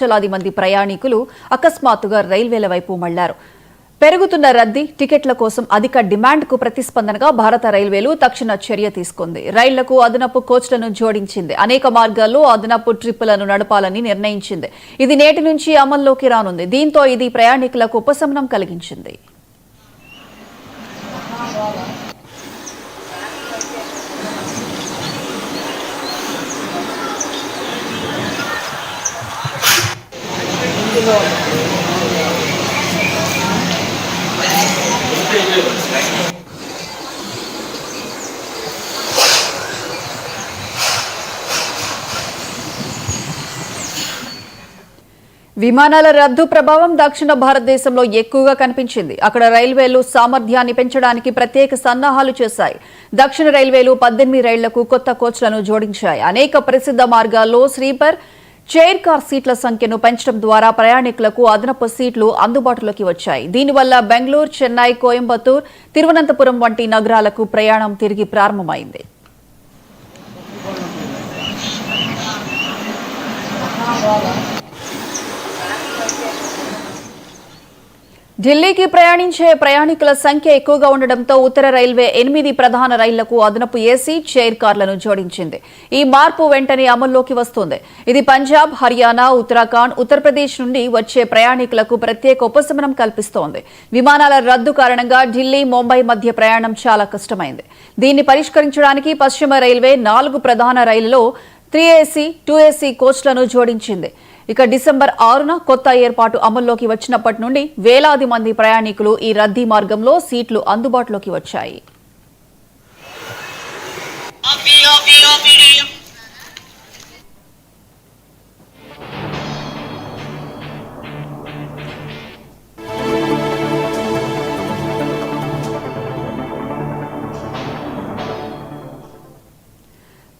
లక్షలాది మంది ప్రయాణికులు అకస్మాత్తుగా రైల్వేల వైపు మళ్లారు. పెరుగుతున్న రద్దీ, టికెట్ల కోసం అధిక డిమాండ్కు ప్రతిస్పందనగా భారత రైల్వేలు తక్షణ చర్య తీసుకుంది. రైళ్లకు అదనపు కోచ్లను జోడించింది. అనేక మార్గాల్లో అదనపు ట్రిప్పులను నడపాలని నిర్ణయించింది. ఇది నేటి నుంచి అమల్లోకి రానుంది. దీంతో ఇది ప్రయాణికులకు ఉపశమనం కలిగించింది. విమానాల రద్దు ప్రభావం దక్షిణ భారతదేశంలో ఎక్కువగా కనిపించింది. అక్కడ రైల్వేలు సామర్థ్యాన్ని పెంచడానికి ప్రత్యేక సన్నాహాలు చేశాయి. దక్షిణ రైల్వేలు 18 రైళ్లకు కొత్త కోచ్లను జోడించాయి. అనేక ప్రసిద్ధ మార్గాల్లో స్లీపర్, చైర్ కార్ సీట్ల సంఖ్యను పెంచడం ద్వారా ప్రయాణికులకు అదనపు సీట్లు అందుబాటులోకి వచ్చాయి. దీనివల్ల బెంగళూరు, చెన్నై, కోయంబత్తూర్, తిరువనంతపురం వంటి నగరాలకు ప్రయాణం తిరిగి ప్రారంభమైంది. ఢిల్లీకి ప్రయాణించే ప్రయాణికుల సంఖ్య ఎక్కువగా ఉండడంతో ఉత్తర రైల్వే 8 ప్రధాన రైళ్లకు అదనపు ఏసీ, చైర్ కార్లను జోడించింది. ఈ మార్పు వెంటనే అమల్లోకి వస్తుంది. ఇది పంజాబ్, హర్యానా, ఉత్తరాఖండ్, ఉత్తరప్రదేశ్ నుండి వచ్చే ప్రయాణికులకు ప్రత్యేక ఉపశమనం కల్పిస్తోంది. విమానాల రద్దు కారణంగా ఢిల్లీ, ముంబై మధ్య ప్రయాణం చాలా కష్టమైంది. దీన్ని పరిష్కరించడానికి పశ్చిమ రైల్వే 4 ప్రధాన రైళ్లలో 3AC, 2AC కోచ్లను జోడించింది. ఇక డిసెంబర్ 6న కొత్త ఏర్పాటు అమల్లోకి వచ్చినప్పటి నుండి వేలాది మంది ప్రయాణికులు ఈ రద్దీ మార్గంలో సీట్లు అందుబాటులోకి వచ్చాయి.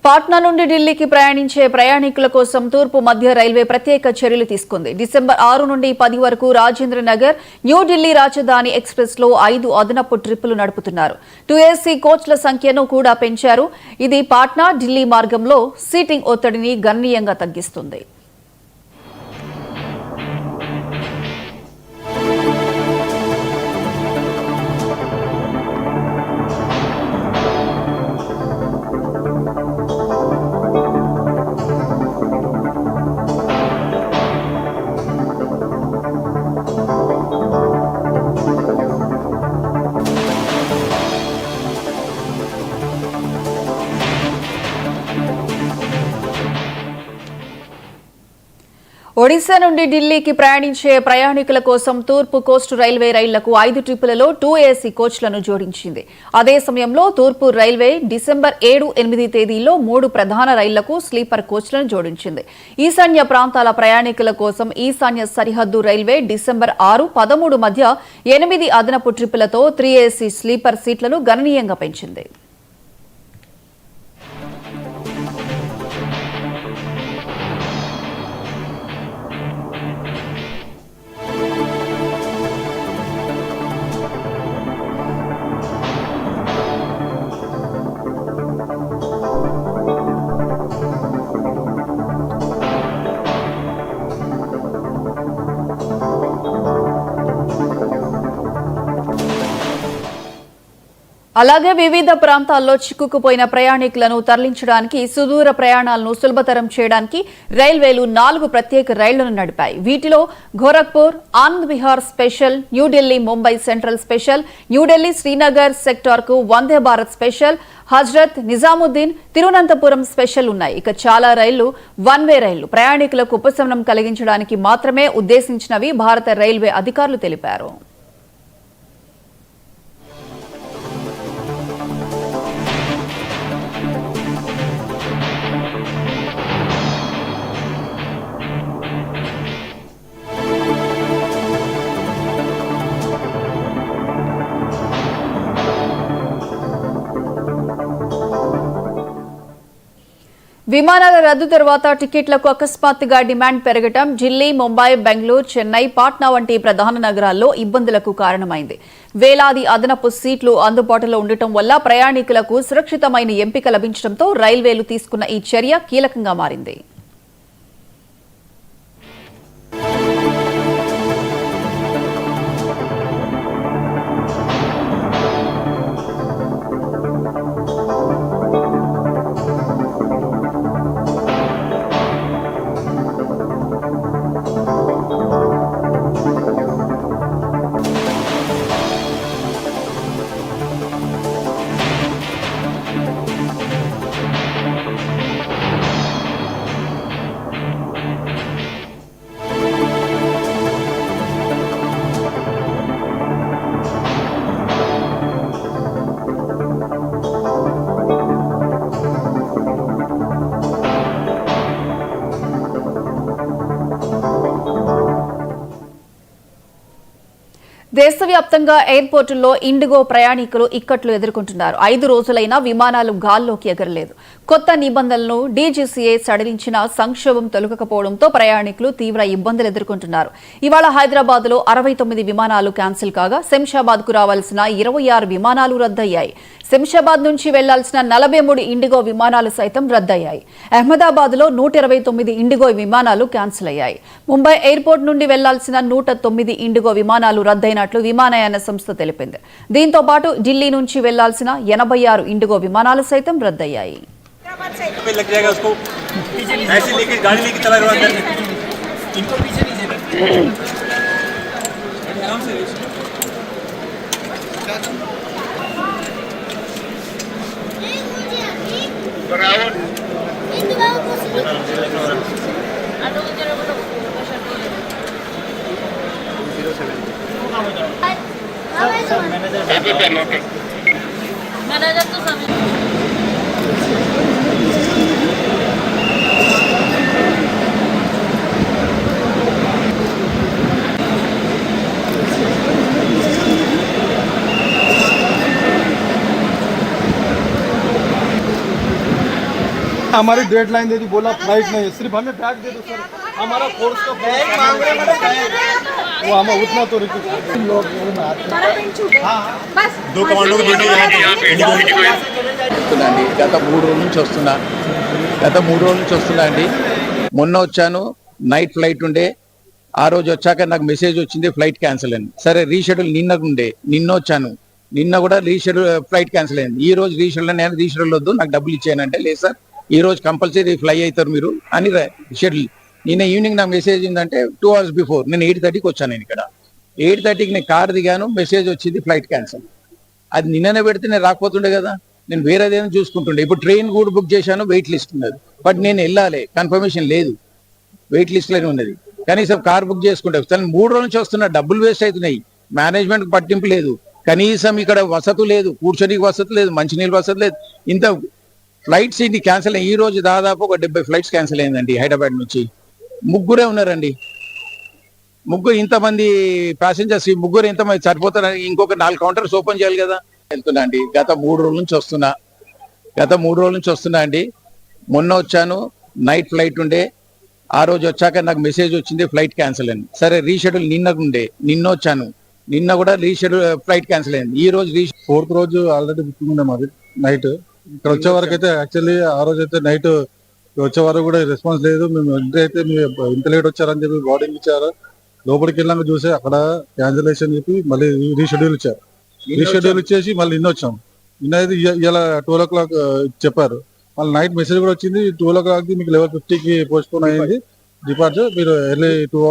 పాట్నా నుండి ఢిల్లీకి ప్రయాణించే ప్రయాణికుల కోసం తూర్పు మధ్య రైల్వే ప్రత్యేక చర్యలు తీసుకుంది. డిసెంబర్ 6 నుండి 10 వరకు రాజేంద్ర నగర్, న్యూఢిల్లీ రాజధాని ఎక్స్ప్రెస్ లో 5 అదనపు ట్రిప్పులు నడుపుతున్నారు. 2AC కోచ్ల సంఖ్యను కూడా పెంచారు. ఇది పాట్నా, ఢిల్లీ మార్గంలో సీటింగ్ ఒత్తిడిని గణనీయంగా తగ్గిస్తుంది. ఒడిశా నుండి ఢిల్లీకి ప్రయాణించే ప్రయాణికుల కోసం తూర్పు కోస్ట్ రైల్వే రైళ్లకు 5 ట్రిప్పులలో 2AC కోచ్లను జోడించింది. అదే సమయంలో తూర్పు రైల్వే డిసెంబర్ 7, 8 తేదీల్లో 3 ప్రధాన రైళ్లకు స్లీపర్ కోచ్లను జోడించింది. ఈశాన్య ప్రాంతాల ప్రయాణికుల కోసం ఈశాన్య సరిహద్దు రైల్వే డిసెంబర్ 6, 13 మధ్య 8 అదనపు ట్రిప్పులతో 3AC స్లీపర్ సీట్లను గణనీయంగా పెంచింది. అలాగే వివిధ ప్రాంతాల్లో చిక్కుకుపోయిన ప్రయాణికులను తరలించడానికి, సుదూర ప్రయాణాలను సులభతరం చేయడానికి రైల్వేలు 4 ప్రత్యేక రైళ్లను నడిపాయి. వీటిలో Gorakhpur, Anand Vihar special, New Delhi Mumbai central special, New Delhi Srinagar సెక్టార్కు వందే భారత్ స్పెషల్, హజ్రత్ నిజాముద్దీన్, తిరువనంతపురం స్పెషల్ ఉన్నాయి. ఇక చాలా రైళ్లు వన్ వే రైళ్లు. ప్రయాణికులకు ఉపశమనం కలిగించడానికి మాత్రమే ఉద్దేశించినవి భారత రైల్వే అధికారులు తెలిపారు. విమానాల రద్దు తర్వాత టికెట్లకు అకస్మాత్తుగా డిమాండ్ పెరగటం ఢిల్లీ, ముంబై, బెంగళూరు, చెన్నై, పాట్నా వంటి ప్రధాన నగరాల్లో ఇబ్బందులకు కారణమైంది. వేలాది అదనపు సీట్లు అందుబాటులో ఉండటం వల్ల ప్రయాణికులకు సురక్షితమైన ఎంపిక లభించడంతో రైల్వేలు తీసుకున్న ఈ చర్య కీలకంగా మారింది. దేశవ్యాప్తంగా ఎయిర్పోర్టుల్లో ఇండిగో ప్రయాణికులు ఇక్కట్లు ఎదుర్కొంటున్నారు. 5 రోజులైనా విమానాలు గాల్లోకి ఎగరలేదు. కొత్త నిబంధనలను డీజీసీఏ సడలించిన సంక్షోభం తొలగకపోవడంతో ప్రయాణికులు తీవ్ర ఇబ్బందులు ఎదుర్కొంటున్నారు. ఇవాళ హైదరాబాద్ లో 69 విమానాలు క్యాన్సిల్ కాగా శంషాబాద్ కు రావాల్సిన 26 విమానాలు రద్దయ్యాయి. శంషాబాద్ నుంచి వెళ్లాల్సిన 43 ఇండిగో విమానాలు సైతం రద్దయ్యాయి. అహ్మదాబాద్ లో 129 ఇండిగో విమానాలు క్యాన్సిల్ అయ్యాయి. ముంబై ఎయిర్పోర్ట్ నుండి వెళ్లాల్సిన 109 ఇండిగో విమానాలు రద్దయినట్లు విమానయాన సంస్థ తెలిపింది. దీంతో పాటు ఢిల్లీ నుంచి వెళ్లాల్సిన 86 ఇండిగో విమానాలు సైతం రద్దయ్యాయి. मैनेजर तो समझ हमारी डेडलाइन दे दी, बोला फ्लाइट नहीं है, सिर्फ हमें बैग दे दो सर, हमारा फोर्स का बैग मांग रहे हैं, वो हमें उतना तो लोग दो कमांडो की ड्यूटी వస్తున్నాండి. గత 3 రోజుల నుంచి వస్తున్నా అండి. మొన్న వచ్చాను, నైట్ ఫ్లైట్ ఉండే. ఆ రోజు వచ్చాక నాకు మెసేజ్ వచ్చింది ఫ్లైట్ క్యాన్సిల్ అయింది. సరే రీషెడ్యూల్ నిన్న వచ్చాను, నిన్న కూడా రీషెడ్యూల్ ఫ్లైట్ క్యాన్సిల్ అయింది. ఈ రోజు రీషెడ్యూల్, నేను రీషెడ్యూల్ వద్దు నాకు డబ్బులు ఇచ్చానంటే, లేదు సార్ ఈ రోజు కంపల్సరీ ఫ్లై అవుతారు మీరు అని షెడ్యూల్. నిన్న ఈవినింగ్ నాకు మెసేజ్ ఏంటంటే 2 hours బిఫోర్, నేను 8:30కి వచ్చాను. నేను ఇక్కడ 8:30కి నేను కార్ దిగాను, మెసేజ్ వచ్చింది ఫ్లైట్ క్యాన్సిల్. అది నిన్ననే పెడితే నేను రాకపోతుండే కదా, నేను వేరేదేమో చూసుకుంటుండే. ఇప్పుడు ట్రైన్ కూడా బుక్ చేశాను, వెయిట్ లిస్ట్ ఉన్నది, బట్ నేను వెళ్ళాలి, కన్ఫర్మేషన్ లేదు, వెయిట్ లిస్ట్ లోనే ఉన్నది. కనీసం కార్ బుక్ చేసుకుంటే 3 రోజుల నుంచి వస్తున్నా, డబ్బులు వేస్ట్ అవుతున్నాయి, మేనేజ్మెంట్ పట్టింపు లేదు, కనీసం ఇక్కడ వసతి లేదు, కూర్చొనికి వసతి లేదు, మంచినీళ్ళు వసతి లేదు. ఇంత ఫ్లైట్స్ ఇది క్యాన్సిల్ అయ్యి ఈ రోజు దాదాపు ఒక 70 ఫ్లైట్స్ క్యాన్సిల్ అయిందండి. హైదరాబాద్ నుంచి ముగ్గురే ఉన్నారండి. ఇంతమంది ప్యాసింజర్స్, ఈ ముగ్గురు ఎంతమంది సరిపోతారని ఇంకొక 4 కౌంటర్స్ ఓపెన్ చేయాలి కదా. వెళ్తున్నా అండి. గత 3 రోజుల నుంచి వస్తున్నా అండి. మొన్న వచ్చాను, నైట్ ఫ్లైట్ ఉండే. ఆ రోజు వచ్చాక నాకు మెసేజ్ వచ్చింది ఫ్లైట్ క్యాన్సిల్ అయింది. సరే రీషెడ్యూల్ నిన్న వచ్చాను, నిన్న కూడా రీషెడ్యూల్ ఫ్లైట్ క్యాన్సిల్ అయింది. ఈ రోజు 4th రోజు ఆల్రెడీ బుకింగ్ ఉండే మాది. నైట్ ఇక్కడ వచ్చే వరకు అయితే యాక్చువల్లీ ఆ రోజు అయితే నైట్ వచ్చే వరకు కూడా రెస్పాన్స్ లేదు. మేము ఎంట్రీ అయితే మీరు ఇంత లేట్ వచ్చారని చెప్పి వార్నింగ్ ఇచ్చారు. లోపలికి వెళ్ళాక చూసి అక్కడ క్యాన్సిలేషన్ చెప్పి మళ్ళీ రీషెడ్యూల్ ఇచ్చారు. రీషెడ్యూల్ ఇచ్చేసి మళ్ళీ నిన్న వచ్చాం. నిన్న అయితే ఇలా 12 o'clock చెప్పారు. మళ్ళీ నైట్ మెసేజ్ కూడా వచ్చింది 12 o'clock మీకు level 50కి పోస్ట్ పోన్ అయింది డిపార్చర్, మీరు ఎర్లీ 2 hours